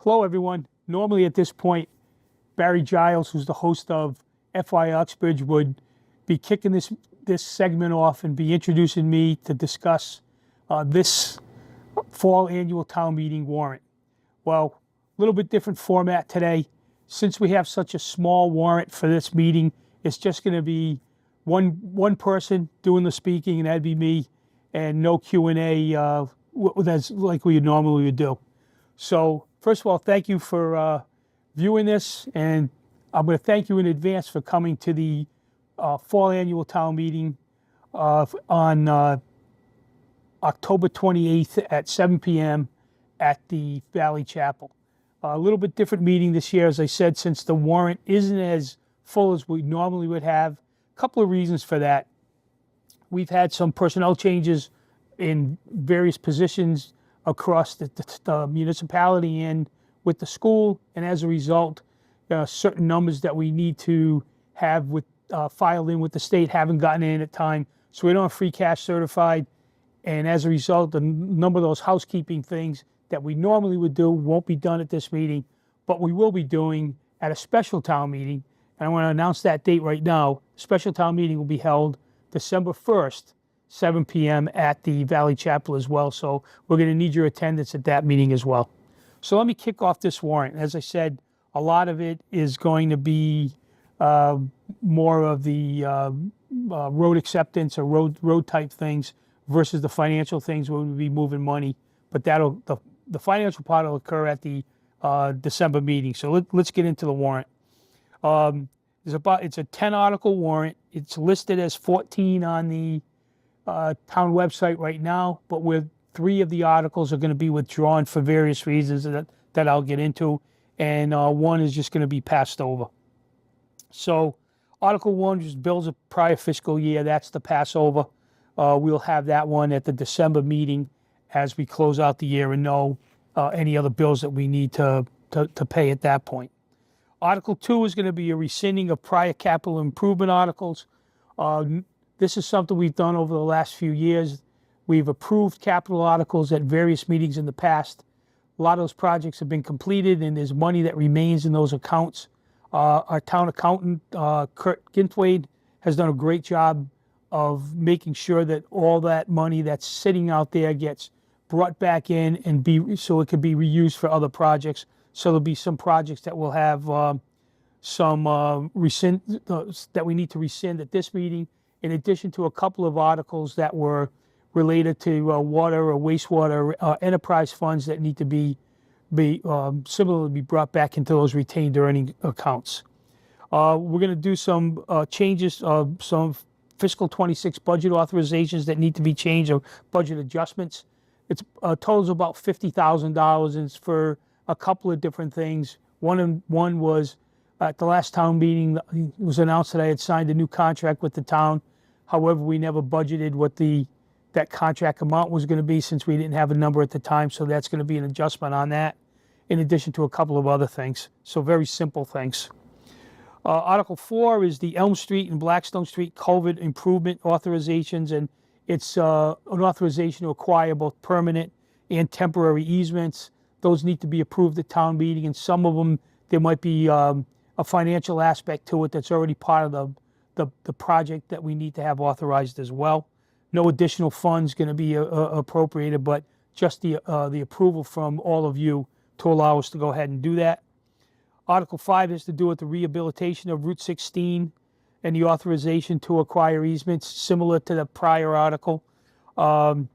Hello, everyone. Normally at this point, Barry Giles, who's the host of F.Y.I. Uxbridge, would be kicking this segment off and be introducing me to discuss this fall annual town meeting warrant. Well, a little bit different format today. Since we have such a small warrant for this meeting, it's just going to be one person doing the speaking, and that'd be me, and no Q&A that's like we normally would do. So first of all, thank you for viewing this, and I'm going to thank you in advance for coming to the fall annual town meeting on October 28th at 7 p.m. at the Valley Chapel. A little bit different meeting this year, as I said, since the warrant isn't as full as we normally would have. A couple of reasons for that. We've had some personnel changes in various positions across the municipality and with the school, and as a result, certain numbers that we need to have with filed in with the state haven't gotten in at time, so we don't have free cash certified, and as a result, a number of those housekeeping things that we normally would do won't be done at this meeting, but we will be doing at a special town meeting, and I want to announce that date right now. Special town meeting will be held December 1st, 7 p.m. at the Valley Chapel as well, so we're going to need your attendance at that meeting as well. So let me kick off this warrant. As I said, a lot of it is going to be more of the road acceptance or road type things versus the financial things where we'll be moving money, but the financial part will occur at the December meeting. So let's get into the warrant. It's a 10-article warrant. It's listed as 14 on the town website right now, but with 3 of the articles are going to be withdrawn for various reasons that I'll get into, and 1 is just going to be passed over. So Article 1 just bills a prior fiscal year. That's the passover. We'll have that one at the December meeting as we close out the year and know any other bills that we need to pay at that point. Article 2 is going to be a rescinding of prior capital improvement articles. This is something we've done over the last few years. We've approved capital articles at various meetings in the past. A lot of those projects have been completed, and there's money that remains in those accounts. Our town accountant, Kurt Gintwade, has done a great job of making sure that all that money that's sitting out there gets brought back in and so it could be reused for other projects. So there'll be some projects that will have some that we need to rescind at this meeting, in addition to a couple of articles that were related to water or wastewater enterprise funds that need to be similarly brought back into those retained earning accounts. We're going to do some changes, some fiscal 26 budget authorizations that need to be changed, or budget adjustments. It's totals about $50,000, and it's for a couple of different things. One was at the last town meeting, it was announced that I had signed a new contract with the town. However, we never budgeted what that contract amount was going to be, since we didn't have a number at the time, so that's going to be an adjustment on that, in addition to a couple of other things. So very simple things. Article 4 is the Elm Street and Blackstone Street culvert improvement authorizations, and it's an authorization to acquire both permanent and temporary easements. Those need to be approved at town meeting, and some of them, there might be a financial aspect to it that's already part of the project that we need to have authorized as well. No additional funds going to be appropriated, but just the approval from all of you to allow us to go ahead and do that. Article 5 has to do with the rehabilitation of Route 16 and the authorization to acquire easements, similar to the prior article. The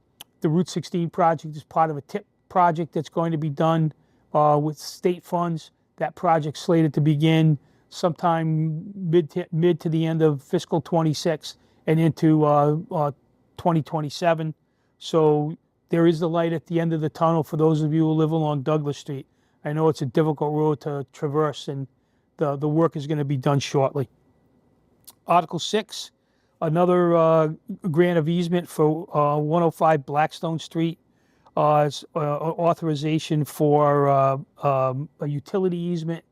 Route 16 project is part of a TIP project that's going to be done with state funds. That project's slated to begin sometime mid to the end of fiscal 26 and into 2027. So there is the light at the end of the tunnel for those of you who live along Douglas Street. I know it's a difficult road to traverse, and the work is going to be done shortly. Article 6, another grant of easement for 105 Blackstone Street. Authorization for a utility easement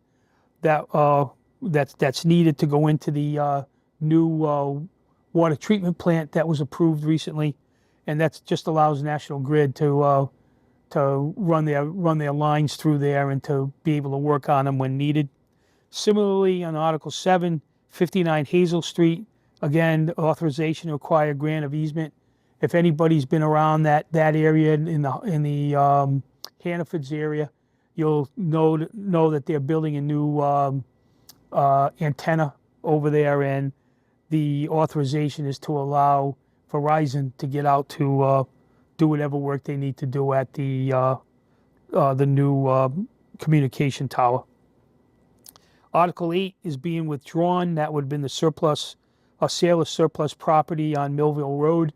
that's needed to go into the new water treatment plant that was approved recently, and that just allows National Grid to to run their lines through there and to be able to work on them when needed. Similarly, on Article 7, 59 Hazel Street, again, authorization to acquire grant of easement. If anybody's been around that area in the Hannaford's area, you'll know that they're building a new antenna over there, and the authorization is to allow Verizon to get out to do whatever work they need to do at the new communication tower. Article 8 is being withdrawn. That would have been the surplus, a sale of surplus property on Millville Road.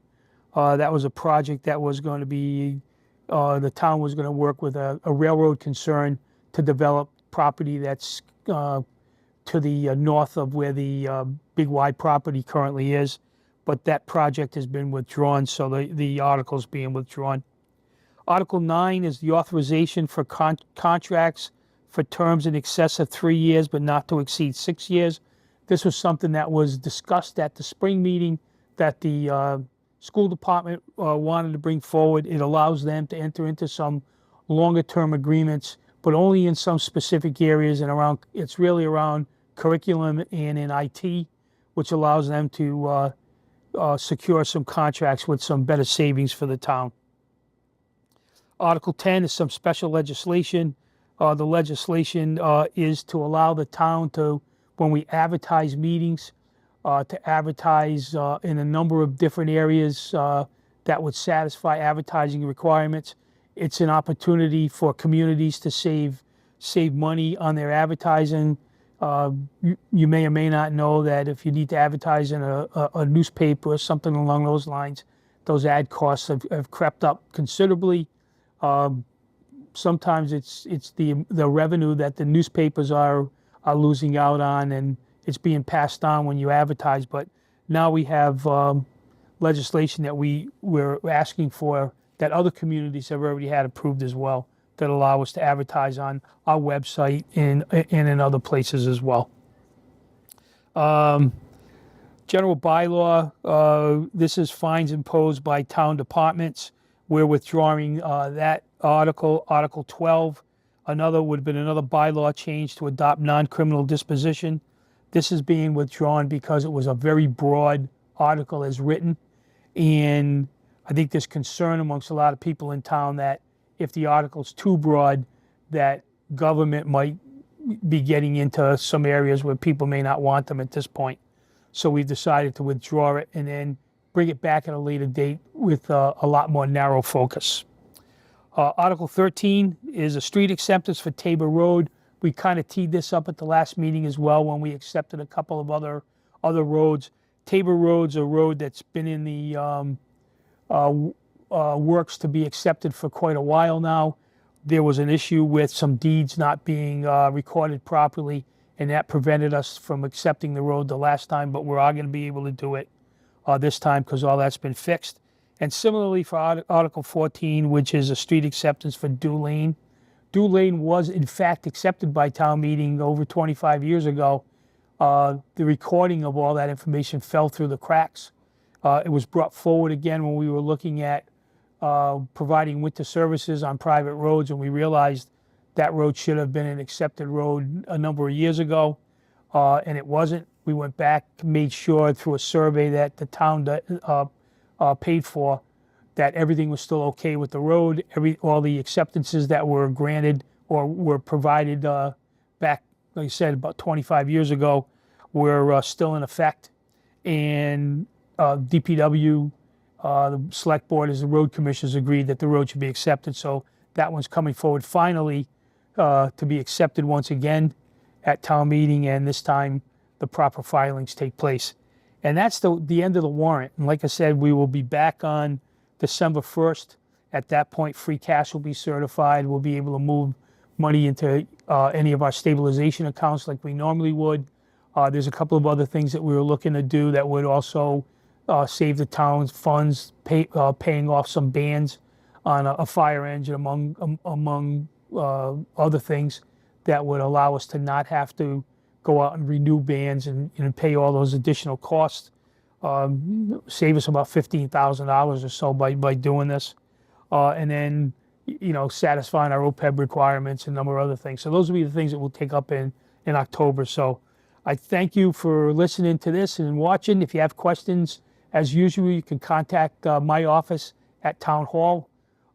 That was a project that was going to be, the town was going to work with a railroad concern to develop property that's to the north of where the Big Y property currently is. But that project has been withdrawn, so the article is being withdrawn. Article 9 is the authorization for contracts for terms in excess of 3 years, but not to exceed 6 years. This was something that was discussed at the spring meeting that the school department wanted to bring forward. It allows them to enter into some longer term agreements, but only in some specific areas, and it's really around curriculum and in IT, which allows them to secure some contracts with some better savings for the town. Article 10 is some special legislation. The legislation is to allow the town to, when we advertise meetings, to advertise in a number of different areas that would satisfy advertising requirements. It's an opportunity for communities to save money on their advertising. You may or may not know that if you need to advertise in a newspaper or something along those lines, those ad costs have crept up considerably. Sometimes it's the revenue that the newspapers are losing out on, and it's being passed on when you advertise. But now we have legislation that we're asking for that other communities have already had approved as well, that allow us to advertise on our website and in other places as well. General bylaw, this is fines imposed by town departments. We're withdrawing that article. Article 12, would have been another bylaw change to adopt non-criminal disposition. This is being withdrawn because it was a very broad article as written, and I think there's concern amongst a lot of people in town that if the article's too broad, that government might be getting into some areas where people may not want them at this point. So we've decided to withdraw it and then bring it back at a later date with a lot more narrow focus. Article 13 is a street acceptance for Tabor Road. We kind of teed this up at the last meeting as well when we accepted a couple of other roads. Tabor Road's a road that's been in the works to be accepted for quite a while now. There was an issue with some deeds not being recorded properly, and that prevented us from accepting the road the last time, but we're all going to be able to do it this time because all that's been fixed. And similarly for Article 14, which is a street acceptance for Dew Lane. Dew Lane was in fact accepted by town meeting over 25 years ago. The recording of all that information fell through the cracks. It was brought forward again when we were looking at providing winter services on private roads, and we realized that road should have been an accepted road a number of years ago, and it wasn't. We went back, made sure through a survey that the town paid for, that everything was still okay with the road. All the acceptances that were granted or were provided back, like I said, about 25 years ago, were still in effect. And DPW, the select board, as the road commissioners, agreed that the road should be accepted. So that one's coming forward finally to be accepted once again at town meeting, and this time the proper filings take place. And that's the end of the warrant. And like I said, we will be back on December 1st. At that point, free cash will be certified. We'll be able to move money into any of our stabilization accounts like we normally would. There's a couple of other things that we were looking to do that would also save the town's funds, paying off some bans on a fire engine, among other things that would allow us to not have to go out and renew bans and pay all those additional costs. Save us about $15,000 or so by doing this. And then satisfying our OPEB requirements and a number of other things. So those will be the things that we'll take up in October. So I thank you for listening to this and watching. If you have questions, as usual, you can contact my office at Town Hall,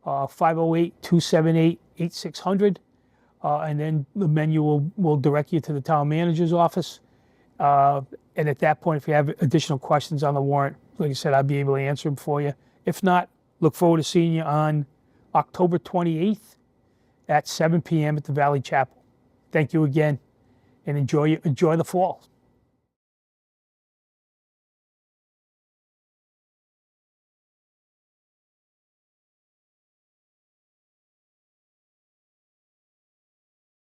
508-278-8600. And then the menu will direct you to the town manager's office. And at that point, if you have additional questions on the warrant, like I said, I'll be able to answer them for you. If not, look forward to seeing you on October 28th at 7 p.m. at the Valley Chapel. Thank you again, and enjoy the fall.